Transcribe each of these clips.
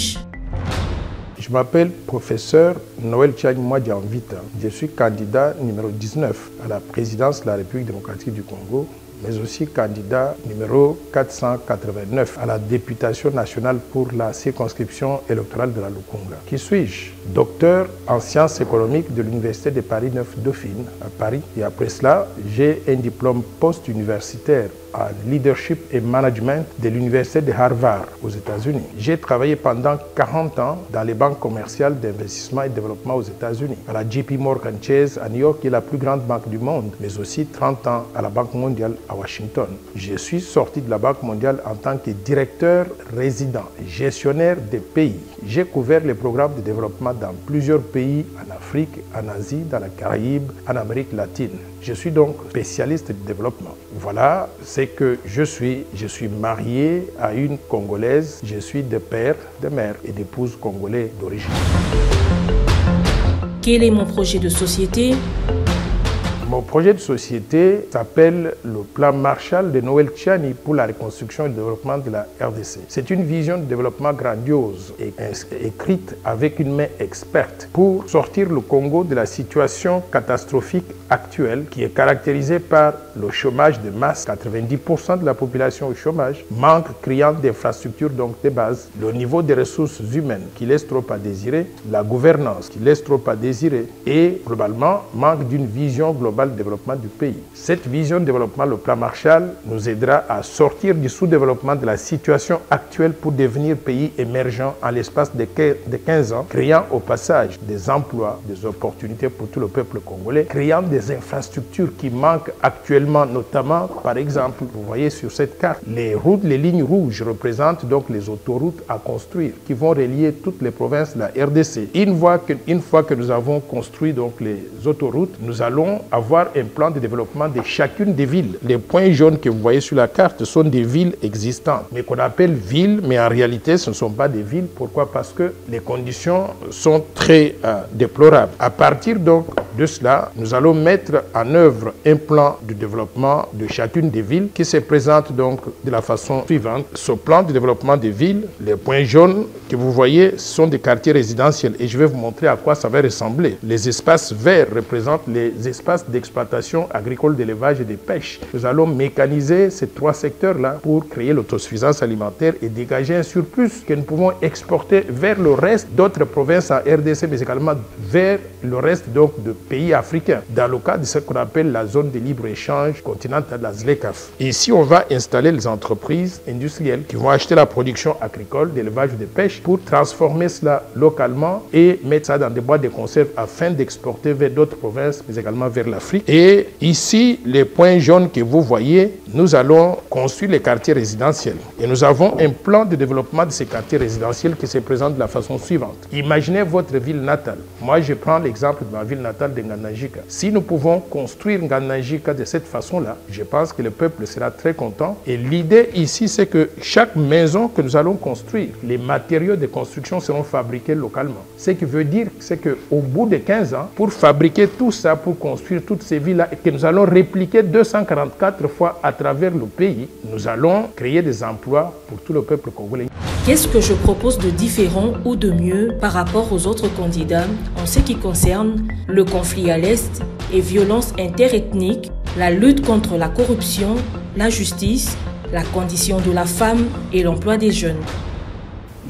suis-je? Je m'appelle professeur Noël Tchani Mwadjanvita. Je suis candidat numéro 19 à la présidence de la République démocratique du Congo, mais aussi candidat numéro 489 à la députation nationale pour la circonscription électorale de la Lukunga. Qui suis-je? Docteur en sciences économiques de l'Université de Paris 9 Dauphine à Paris. Et après cela, j'ai un diplôme post-universitaire en leadership et management de l'Université de Harvard aux États-Unis. J'ai travaillé pendant 40 ans dans les banques commerciales d'investissement et de développement aux États-Unis, à la JP Morgan Chase à New York, qui est la plus grande banque du monde, mais aussi 30 ans à la Banque mondiale à Washington. Je suis sorti de la Banque mondiale en tant que directeur résident, gestionnaire des pays. J'ai couvert les programmes de développement dans plusieurs pays, en Afrique, en Asie, dans la Caraïbe, en Amérique latine. Je suis donc spécialiste du développement. Voilà ce que je suis. Je suis marié à une Congolaise. Je suis de père, de mère et d'épouse congolais d'origine. Quel est mon projet de société? Mon projet de société s'appelle le plan Marshall de Noël Tchani pour la reconstruction et le développement de la RDC. C'est une vision de développement grandiose et écrite avec une main experte pour sortir le Congo de la situation catastrophique actuelle qui est caractérisée par le chômage de masse, 90% de la population au chômage, manque criant d'infrastructures donc de base, le niveau des ressources humaines qui laisse trop à désirer, la gouvernance qui laisse trop à désirer et globalement manque d'une vision globale de développement du pays. Cette vision de développement, le plan Marshall, nous aidera à sortir du sous-développement de la situation actuelle pour devenir pays émergent en l'espace de 15 ans, créant au passage des emplois, des opportunités pour tout le peuple congolais, créant des infrastructures qui manquent actuellement, notamment, par exemple, vous voyez sur cette carte, les routes, les lignes rouges représentent donc les autoroutes à construire qui vont relier toutes les provinces de la RDC. Une fois que nous avons construit donc les autoroutes, nous allons avoir un plan de développement de chacune des villes. Les points jaunes que vous voyez sur la carte sont des villes existantes, mais qu'on appelle villes, mais en réalité ce ne sont pas des villes. Pourquoi? Parce que les conditions sont très déplorables. À partir donc de cela, nous allons mettre en œuvre un plan de développement de chacune des villes qui se présente donc de la façon suivante. Ce plan de développement des villes, les points jaunes que vous voyez sont des quartiers résidentiels et je vais vous montrer à quoi ça va ressembler. Les espaces verts représentent les espaces d'exploitation agricole, d'élevage et de pêche. Nous allons mécaniser ces trois secteurs-là pour créer l'autosuffisance alimentaire et dégager un surplus que nous pouvons exporter vers le reste d'autres provinces en RDC, mais également vers le reste donc de pays africains, dans le cadre de ce qu'on appelle la zone de libre-échange continentale, la ZLECAf. Ici, on va installer les entreprises industrielles qui vont acheter la production agricole, d'élevage ou de pêche pour transformer cela localement et mettre ça dans des boîtes de conserve afin d'exporter vers d'autres provinces, mais également vers l'Afrique. Et ici, les points jaunes que vous voyez, nous allons construire les quartiers résidentiels. Et nous avons un plan de développement de ces quartiers résidentiels qui se présente de la façon suivante. Imaginez votre ville natale. Moi, je prends l'exemple de ma ville natale de Nganajika. Si nous pouvons construire Nganajika de cette façon-là, je pense que le peuple sera très content. Et l'idée ici, c'est que chaque maison que nous allons construire, les matériaux de construction seront fabriqués localement. Ce qui veut dire, c'est qu'au bout de 15 ans, pour fabriquer tout ça, pour construire toutes ces villes-là, et que nous allons répliquer 244 fois à travers le pays, nous allons créer des emplois pour tout le peuple congolais. Qu'est-ce que je propose de différent ou de mieux par rapport aux autres candidats en ce qui concerne le conflit à l'Est et violences interethniques, la lutte contre la corruption, la justice, la condition de la femme et l'emploi des jeunes?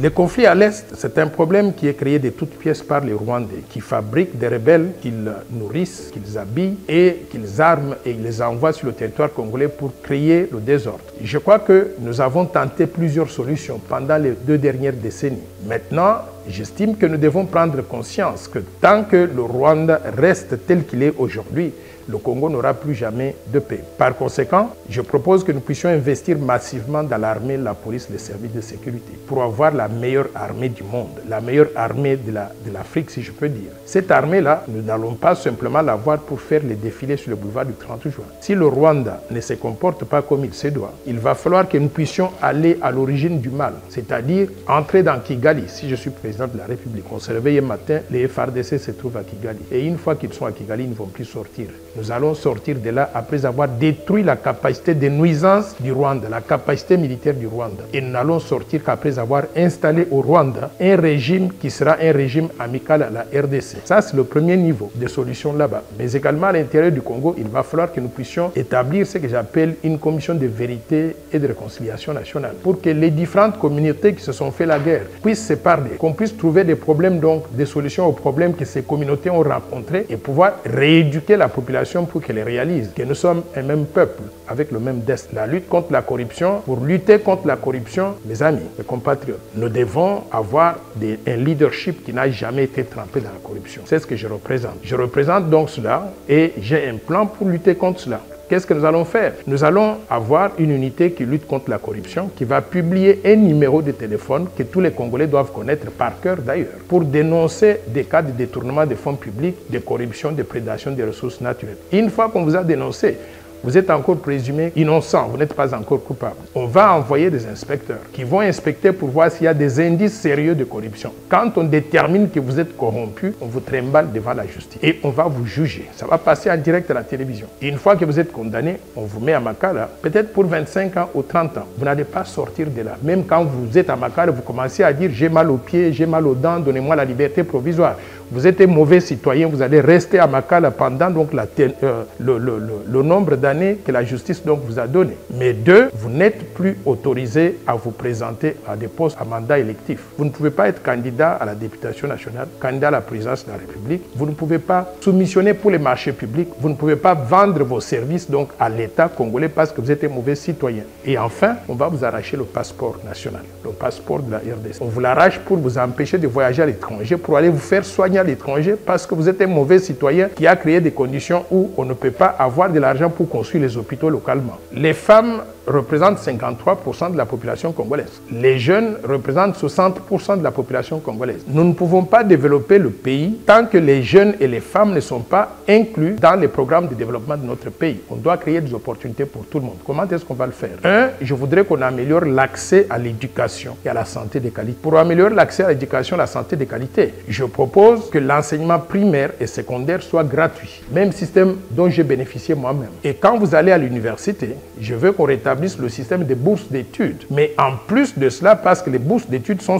Le conflit à l'Est, c'est un problème qui est créé de toutes pièces par les Rwandais, qui fabriquent des rebelles, qu'ils nourrissent, qu'ils habillent et qu'ils arment et les envoient sur le territoire congolais pour créer le désordre. Je crois que nous avons tenté plusieurs solutions pendant les 2 dernières décennies. Maintenant, j'estime que nous devons prendre conscience que tant que le Rwanda reste tel qu'il est aujourd'hui, le Congo n'aura plus jamais de paix. Par conséquent, je propose que nous puissions investir massivement dans l'armée, la police, les services de sécurité pour avoir la meilleure armée du monde, la meilleure armée de l'Afrique, si je peux dire. Cette armée-là, nous n'allons pas simplement l'avoir pour faire les défilés sur le boulevard du 30 juin. Si le Rwanda ne se comporte pas comme il se doit, il va falloir que nous puissions aller à l'origine du mal, c'est-à-dire entrer dans Kigali, si je suis président, président de la République. On se réveille un matin, les FARDC se trouvent à Kigali. Et une fois qu'ils sont à Kigali, ils ne vont plus sortir. Nous allons sortir de là après avoir détruit la capacité de nuisance du Rwanda, la capacité militaire du Rwanda. Et nous n'allons sortir qu'après avoir installé au Rwanda un régime qui sera un régime amical à la RDC. Ça, c'est le premier niveau de solution là-bas. Mais également à l'intérieur du Congo, il va falloir que nous puissions établir ce que j'appelle une commission de vérité et de réconciliation nationale pour que les différentes communautés qui se sont fait la guerre puissent se parler, qu'on puisse trouver des problèmes, donc des solutions aux problèmes que ces communautés ont rencontrés et pouvoir rééduquer la population pour qu'elle réalise que nous sommes un même peuple avec le même destin. La lutte contre la corruption, pour lutter contre la corruption, mes amis, mes compatriotes, nous devons avoir un leadership qui n'a jamais été trempé dans la corruption. C'est ce que je représente. Je représente donc cela et j'ai un plan pour lutter contre cela. Qu'est-ce que nous allons faire? Nous allons avoir une unité qui lutte contre la corruption, qui va publier un numéro de téléphone que tous les Congolais doivent connaître par cœur d'ailleurs, pour dénoncer des cas de détournement des fonds publics, de corruption, de prédation des ressources naturelles. Une fois qu'on vous a dénoncé, vous êtes encore présumé innocent, vous n'êtes pas encore coupable. On va envoyer des inspecteurs qui vont inspecter pour voir s'il y a des indices sérieux de corruption. Quand on détermine que vous êtes corrompu, on vous trimballe devant la justice et on va vous juger. Ça va passer en direct à la télévision. Et une fois que vous êtes condamné, on vous met à Makala, peut-être pour 25 ans ou 30 ans. Vous n'allez pas sortir de là. Même quand vous êtes à Makala, vous commencez à dire « j'ai mal aux pieds, j'ai mal aux dents, donnez-moi la liberté provisoire ». Vous êtes un mauvais citoyen, vous allez rester à Makala pendant donc le nombre d'années que la justice donc vous a donné. Mais deux, vous n'êtes plus autorisé à vous présenter à des postes à mandat électif. Vous ne pouvez pas être candidat à la députation nationale, candidat à la présidence de la République. Vous ne pouvez pas soumissionner pour les marchés publics. Vous ne pouvez pas vendre vos services donc à l'État congolais parce que vous êtes un mauvais citoyen. Et enfin, on va vous arracher le passeport national, le passeport de la RDC. On vous l'arrache pour vous empêcher de voyager à l'étranger, pour aller vous faire soigner à l'étranger parce que vous êtes un mauvais citoyen qui a créé des conditions où on ne peut pas avoir de l'argent pour construire les hôpitaux localement. Les femmes représentent 53% de la population congolaise. Les jeunes représentent 60% de la population congolaise. Nous ne pouvons pas développer le pays tant que les jeunes et les femmes ne sont pas inclus dans les programmes de développement de notre pays. On doit créer des opportunités pour tout le monde. Comment est-ce qu'on va le faire? Je voudrais qu'on améliore l'accès à l'éducation et à la santé de qualité. Pour améliorer l'accès à l'éducation et à la santé de qualité, je propose que l'enseignement primaire et secondaire soit gratuit. Même système dont j'ai bénéficié moi-même. Et quand vous allez à l'université, je veux qu'on rétablisse le système des bourses d'études. Mais en plus de cela, parce que les bourses d'études sont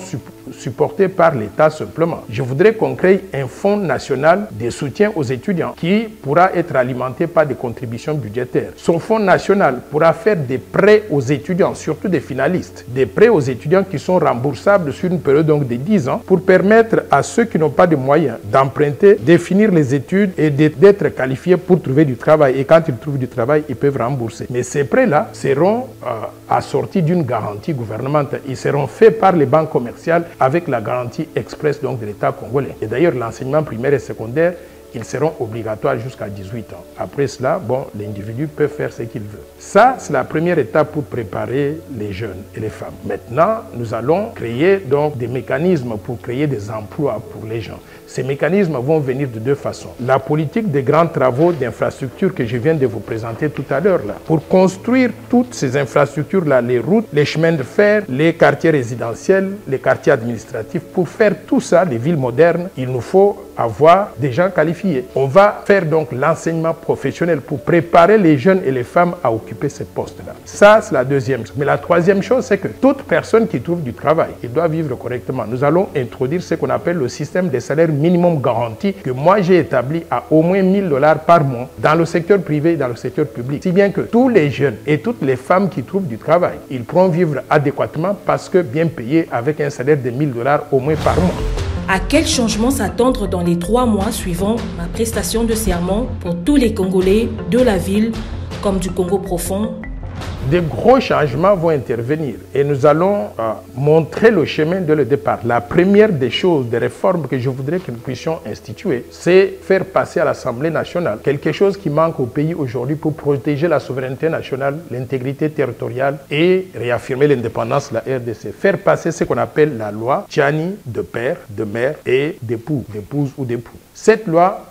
supportées par l'État simplement, je voudrais qu'on crée un fonds national de soutien aux étudiants qui pourra être alimenté par des contributions budgétaires. Ce fonds national pourra faire des prêts aux étudiants, surtout des finalistes, des prêts aux étudiants qui sont remboursables sur une période donc de 10 ans pour permettre à ceux qui n'ont pas de moyens d'emprunter, de finir les études et d'être qualifiés pour trouver du travail. Et quand ils trouvent du travail, ils peuvent rembourser. Mais ces prêts-là seront assortis d'une garantie gouvernementale. Ils seront faits par les banques commerciales avec la garantie express donc de l'État congolais. Et d'ailleurs, l'enseignement primaire et secondaire, ils seront obligatoires jusqu'à 18 ans. Après cela, bon, l'individu peut faire ce qu'il veut. Ça, c'est la première étape pour préparer les jeunes et les femmes. Maintenant, nous allons créer donc des mécanismes pour créer des emplois pour les gens. Ces mécanismes vont venir de deux façons. La politique des grands travaux d'infrastructures que je viens de vous présenter tout à l'heure, là, pour construire toutes ces infrastructures-là, les routes, les chemins de fer, les quartiers résidentiels, les quartiers administratifs, pour faire tout ça, les villes modernes, il nous faut avoir des gens qualifiés. On va faire donc l'enseignement professionnel pour préparer les jeunes et les femmes à occuper ces postes-là. Ça, c'est la deuxième chose. Mais la troisième chose, c'est que toute personne qui trouve du travail, il doit vivre correctement. Nous allons introduire ce qu'on appelle le système des salaires minimum garanti que moi j'ai établi à au moins $1000 par mois dans le secteur privé et dans le secteur public. Si bien que tous les jeunes et toutes les femmes qui trouvent du travail, ils pourront vivre adéquatement parce que bien payés avec un salaire de $1000 au moins par mois. À quel changement s'attendre dans les 3 mois suivant ma prestation de serment pour tous les Congolais de la ville comme du Congo profond? Des gros changements vont intervenir et nous allons montrer le chemin dès le départ. La première des choses, des réformes que je voudrais que nous puissions instituer, c'est faire passer à l'Assemblée nationale quelque chose qui manque au pays aujourd'hui pour protéger la souveraineté nationale, l'intégrité territoriale et réaffirmer l'indépendance de la RDC. Faire passer ce qu'on appelle la loi Tchani de père, de mère et d'époux, d'épouse ou d'époux. Cette loi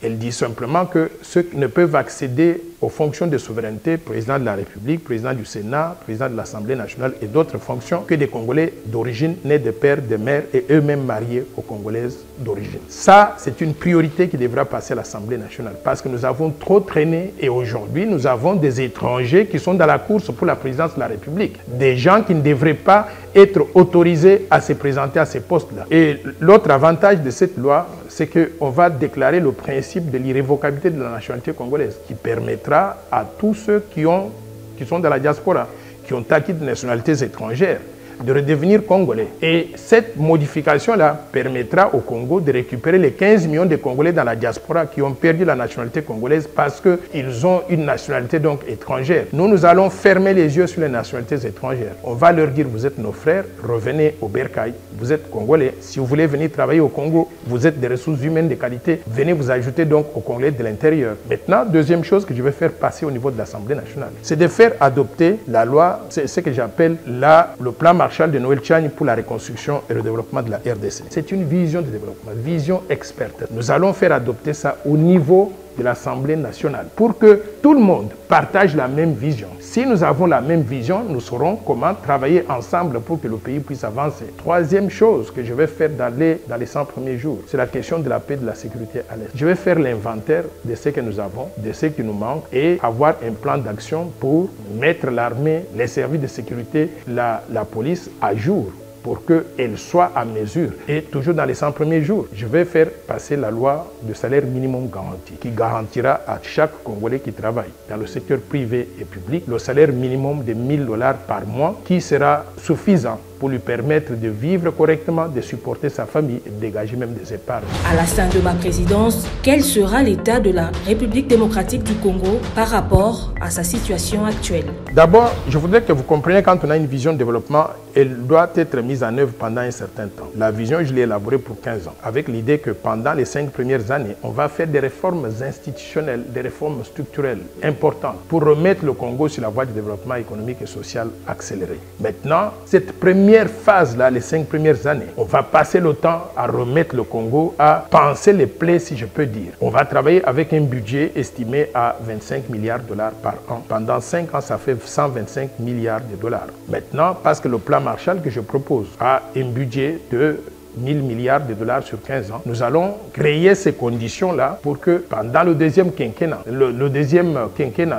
Elle dit simplement que ceux qui ne peuvent accéder aux fonctions de souveraineté, président de la République, président du Sénat, président de l'Assemblée nationale et d'autres fonctions, que des Congolais d'origine nés de père, de mère et eux-mêmes mariés aux Congolaises d'origine. Ça, c'est une priorité qui devra passer à l'Assemblée nationale parce que nous avons trop traîné et aujourd'hui, nous avons des étrangers qui sont dans la course pour la présidence de la République. Des gens qui ne devraient pas être autorisés à se présenter à ces postes-là. Et l'autre avantage de cette loi, c'est qu'on va déclarer le principe de l'irrévocabilité de la nationalité congolaise qui permettra à tous ceux qui sont dans la diaspora, qui ont acquis de nationalités étrangères, de redevenir congolais. Et cette modification-là permettra au Congo de récupérer les 15 millions de Congolais dans la diaspora qui ont perdu la nationalité congolaise parce qu'ils ont une nationalité donc étrangère. Nous allons fermer les yeux sur les nationalités étrangères. On va leur dire, vous êtes nos frères, revenez au Bercail, vous êtes congolais. Si vous voulez venir travailler au Congo, vous êtes des ressources humaines de qualité, venez vous ajouter donc aux Congolais de l'intérieur. Maintenant, deuxième chose que je vais faire passer au niveau de l'Assemblée nationale, c'est de faire adopter la loi, c'est ce que j'appelle le plan Marshall de Noël Tchani pour la reconstruction et le développement de la RDC. C'est une vision de développement, vision experte. Nous allons faire adopter ça au niveau de l'Assemblée nationale pour que tout le monde partage la même vision. Si nous avons la même vision, nous saurons comment travailler ensemble pour que le pays puisse avancer. Troisième chose que je vais faire dans les 100 premiers jours, c'est la question de la paix et de la sécurité à l'Est. Je vais faire l'inventaire de ce que nous avons, de ce qui nous manque et avoir un plan d'action pour mettre l'armée, les services de sécurité, la police à jour pour qu'elle soit à mesure. Et toujours dans les 100 premiers jours, je vais faire passer la loi de salaire minimum garanti, qui garantira à chaque Congolais qui travaille dans le secteur privé et public le salaire minimum de 1 000 $ par mois, qui sera suffisant pour lui permettre de vivre correctement, de supporter sa famille et de dégager même des épargnes. À la fin de ma présidence, quel sera l'état de la République démocratique du Congo par rapport à sa situation actuelle? D'abord, je voudrais que vous compreniez, quand on a une vision de développement, elle doit être mise en œuvre pendant un certain temps. La vision, je l'ai élaborée pour 15 ans, avec l'idée que pendant les 5 premières années, on va faire des réformes institutionnelles, des réformes structurelles importantes pour remettre le Congo sur la voie du développement économique et social accéléré. Maintenant, cette première phase-là, les 5 premières années, on va passer le temps à remettre le Congo, à penser les plaies, si je peux dire. On va travailler avec un budget estimé à 25 milliards de dollars par an. Pendant 5 ans, ça fait 125 milliards de dollars. Maintenant, parce que le plan Marshall que je propose a un budget de 1 000 milliards de dollars sur 15 ans, nous allons créer ces conditions-là pour que pendant le deuxième quinquennat,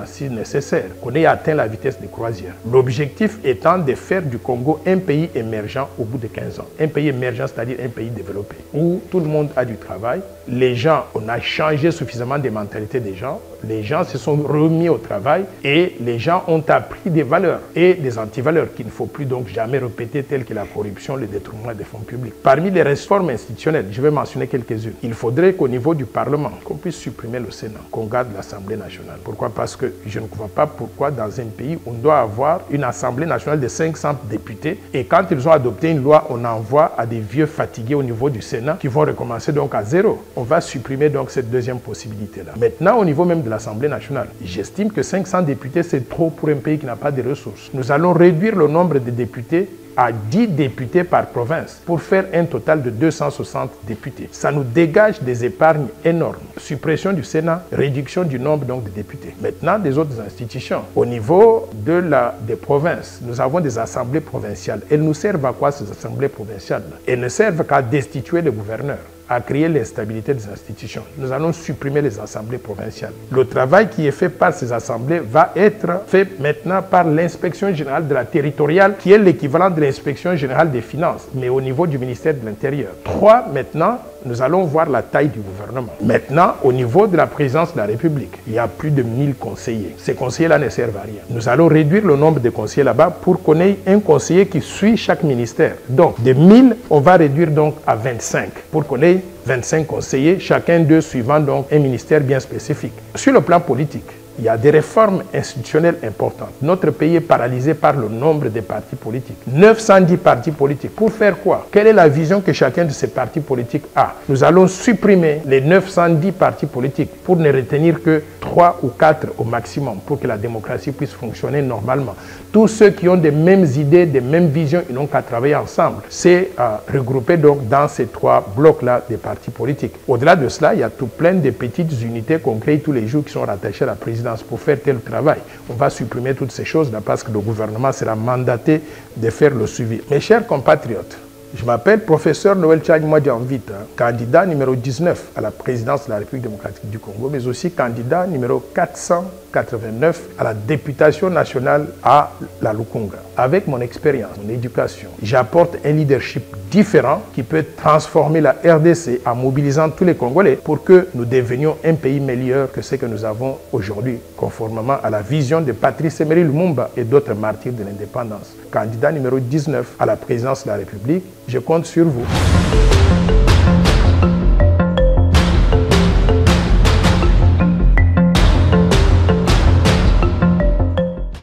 si nécessaire, qu'on ait atteint la vitesse de croisière. L'objectif étant de faire du Congo un pays émergent au bout de 15 ans. Un pays émergent, c'est-à-dire un pays développé, où tout le monde a du travail. Les gens, on a changé suffisamment des mentalités des gens. Les gens se sont remis au travail et les gens ont appris des valeurs et des antivaleurs qu'il ne faut plus donc jamais répéter, telles que la corruption, le détournement des fonds publics. Parmi les réformes institutionnelles, je vais mentionner quelques-unes. Il faudrait qu'au niveau du Parlement, qu'on puisse supprimer le Sénat, qu'on garde l'Assemblée nationale. Pourquoi? Parce que je ne vois pas pourquoi dans un pays on doit avoir une Assemblée nationale de 500 députés et quand ils ont adopté une loi, on envoie à des vieux fatigués au niveau du Sénat qui vont recommencer donc à zéro. On va supprimer donc cette deuxième possibilité-là. Maintenant, au niveau même de l'Assemblée nationale, j'estime que 500 députés, c'est trop pour un pays qui n'a pas de ressources. Nous allons réduire le nombre de députés à 10 députés par province pour faire un total de 260 députés. Ça nous dégage des épargnes énormes. Suppression du Sénat, réduction du nombre donc de députés. Maintenant, des autres institutions. Au niveau des provinces, nous avons des assemblées provinciales. Elles nous servent à quoi, ces assemblées provinciales? Elles ne servent qu'à destituer les gouverneurs, à créer l'instabilité des institutions. Nous allons supprimer les assemblées provinciales. Le travail qui est fait par ces assemblées va être fait maintenant par l'inspection générale de la territoriale, qui est l'équivalent de l'inspection générale des finances, mais au niveau du ministère de l'Intérieur. 3, maintenant, nous allons voir la taille du gouvernement. Maintenant, au niveau de la présidence de la République, il y a plus de 1000 conseillers. Ces conseillers-là ne servent à rien. Nous allons réduire le nombre de conseillers là-bas pour qu'on ait un conseiller qui suit chaque ministère. Donc, de 1000, on va réduire donc à 25 pour qu'on ait 25 conseillers, chacun d'eux suivant donc un ministère bien spécifique. Sur le plan politique, il y a des réformes institutionnelles importantes. Notre pays est paralysé par le nombre de partis politiques. 910 partis politiques. Pour faire quoi? Quelle est la vision que chacun de ces partis politiques a? Nous allons supprimer les 910 partis politiques pour ne retenir que 3 ou 4 au maximum pour que la démocratie puisse fonctionner normalement. Tous ceux qui ont des mêmes idées, des mêmes visions, ils n'ont qu'à travailler ensemble. C'est regroupé donc dans ces 3 blocs-là des partis politiques. Au-delà de cela, il y a tout plein de petites unités qu'on crée tous les jours qui sont rattachées à la présidence pour faire tel travail. On va supprimer toutes ces choses-là parce que le gouvernement sera mandaté de faire le suivi. Mes chers compatriotes, je m'appelle professeur Noël Tchani Mwadianvita, candidat numéro 19 à la présidence de la République démocratique du Congo, mais aussi candidat numéro 489 à la députation nationale à la Lukunga. Avec mon expérience, mon éducation, j'apporte un leadership différent qui peut transformer la RDC en mobilisant tous les Congolais pour que nous devenions un pays meilleur que ce que nous avons aujourd'hui, conformément à la vision de Patrice Emery Lumumba et d'autres martyrs de l'indépendance. Candidat numéro 19 à la présidence de la République, je compte sur vous.